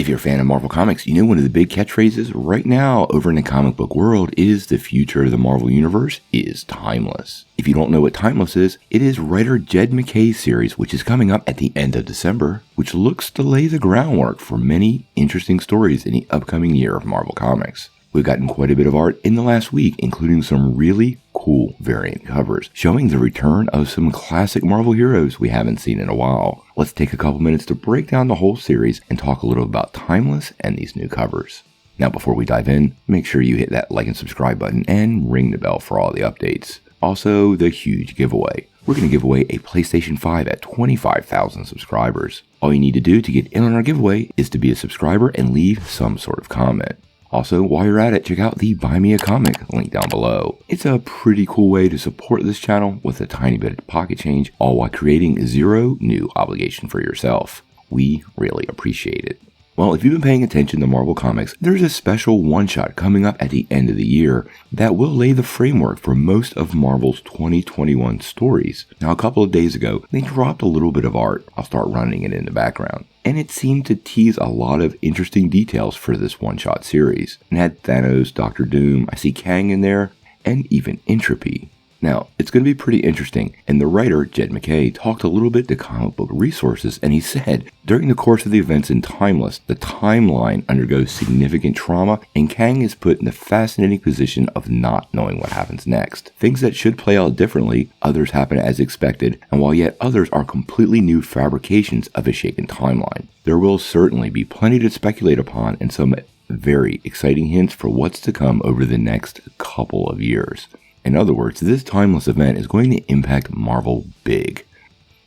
you're a fan of Marvel Comics, you know one of the big catchphrases right now over in the comic book world is the future of the Marvel Universe is timeless. If you don't know what timeless is, it is writer Jed MacKay's series, which is coming up at the end of December, which looks to lay the groundwork for many interesting stories in the upcoming year of Marvel Comics. We've gotten quite a bit of art in the last week, including some really cool variant covers, showing the return of some classic Marvel heroes we haven't seen in a while. Let's take a couple minutes to break down the whole series and talk a little about Timeless and these new covers. Now before we dive in, make sure you hit that like and subscribe button and ring the bell for all the updates. Also, the huge giveaway. We're going to give away a PlayStation 5 at 25,000 subscribers. All you need to do to get in on our giveaway is to be a subscriber and leave some sort of comment. Also, while you're at it, check out the Buy Me a Comic link down below. It's a pretty cool way to support this channel with a tiny bit of pocket change, all while creating zero new obligation for yourself. We really appreciate it. Well, if you've been paying attention to Marvel Comics, there's a special one-shot coming up at the end of the year that will lay the framework for most of Marvel's 2021 stories. Now, a couple of days ago, they dropped a little bit of art. I'll start running it in the background. And it seemed to tease a lot of interesting details for this one-shot series. It had Thanos, Doctor Doom, I see Kang in there, and even Entropy. Now, it's going to be pretty interesting, and the writer, Jed MacKay, talked a little bit to comic book resources, and he said, during the course of the events in Timeless, the timeline undergoes significant trauma, and Kang is put in the fascinating position of not knowing what happens next. Things that should play out differently, others happen as expected, and while yet others are completely new fabrications of a shaken timeline. There will certainly be plenty to speculate upon and some very exciting hints for what's to come over the next couple of years. In other words, this Timeless event is going to impact Marvel big.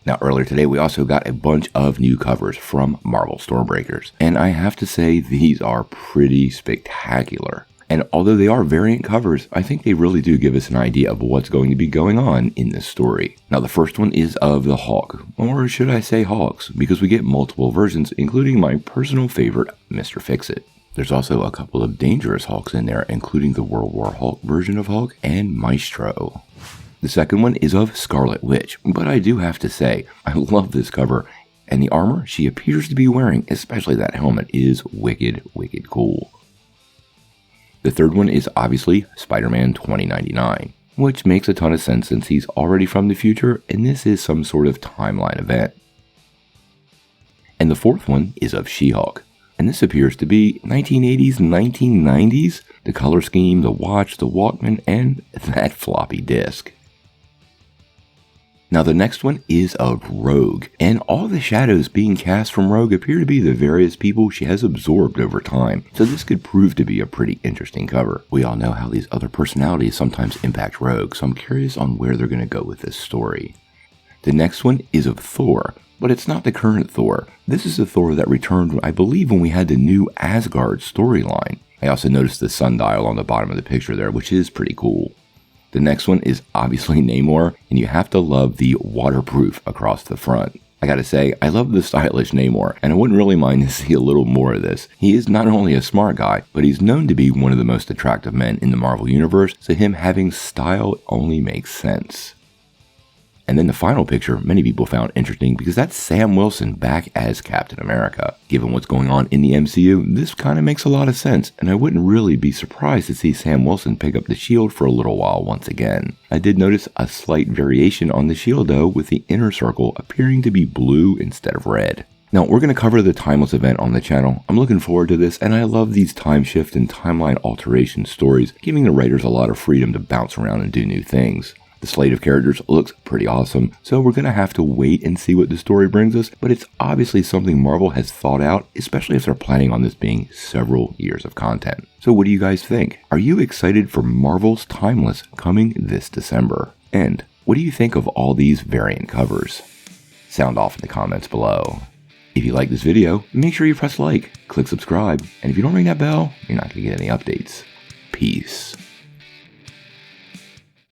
Now, earlier today, we also got a bunch of new covers from Marvel Stormbreakers, and I have to say these are pretty spectacular. And although they are variant covers, I think they really do give us an idea of what's going to be going on in this story. Now, the first one is of the Hulk, or should I say Hulks, because we get multiple versions, including my personal favorite, Mr. Fix-It. There's also a couple of dangerous Hulks in there, including the World War Hulk version of Hulk and Maestro. The second one is of Scarlet Witch, but I do have to say, I love this cover, and the armor she appears to be wearing, especially that helmet, is wicked, wicked cool. The third one is obviously Spider-Man 2099, which makes a ton of sense since he's already from the future, and this is some sort of timeline event. And the fourth one is of She-Hulk. And this appears to be 1980s and 1990s, the color scheme, the watch, the Walkman, and that floppy disk. Now the next one is of Rogue, and all the shadows being cast from Rogue appear to be the various people she has absorbed over time, so this could prove to be a pretty interesting cover. We all know how these other personalities sometimes impact Rogue, so I'm curious on where they're going to go with this story. The next one is of Thor. But it's not the current Thor. This is the Thor that returned, I believe, when we had the new Asgard storyline. I also noticed the sundial on the bottom of the picture there, which is pretty cool. The next one is obviously Namor, and you have to love the waterproof across the front. I gotta say, I love the stylish Namor, and I wouldn't really mind to see a little more of this. He is not only a smart guy, but he's known to be one of the most attractive men in the Marvel Universe, so him having style only makes sense. And then the final picture many people found interesting because that's Sam Wilson back as Captain America. Given what's going on in the MCU, this kind of makes a lot of sense, and I wouldn't really be surprised to see Sam Wilson pick up the shield for a little while once again. I did notice a slight variation on the shield though, with the inner circle appearing to be blue instead of red. Now, we're going to cover the Timeless event on the channel. I'm looking forward to this, and I love these time shift and timeline alteration stories, giving the writers a lot of freedom to bounce around and do new things. The slate of characters looks pretty awesome, so we're going to have to wait and see what the story brings us, but it's obviously something Marvel has thought out, especially if they're planning on this being several years of content. So what do you guys think? Are you excited for Marvel's Timeless coming this December? And what do you think of all these variant covers? Sound off in the comments below. If you like this video, make sure you press like, click subscribe, and if you don't ring that bell, you're not going to get any updates. Peace.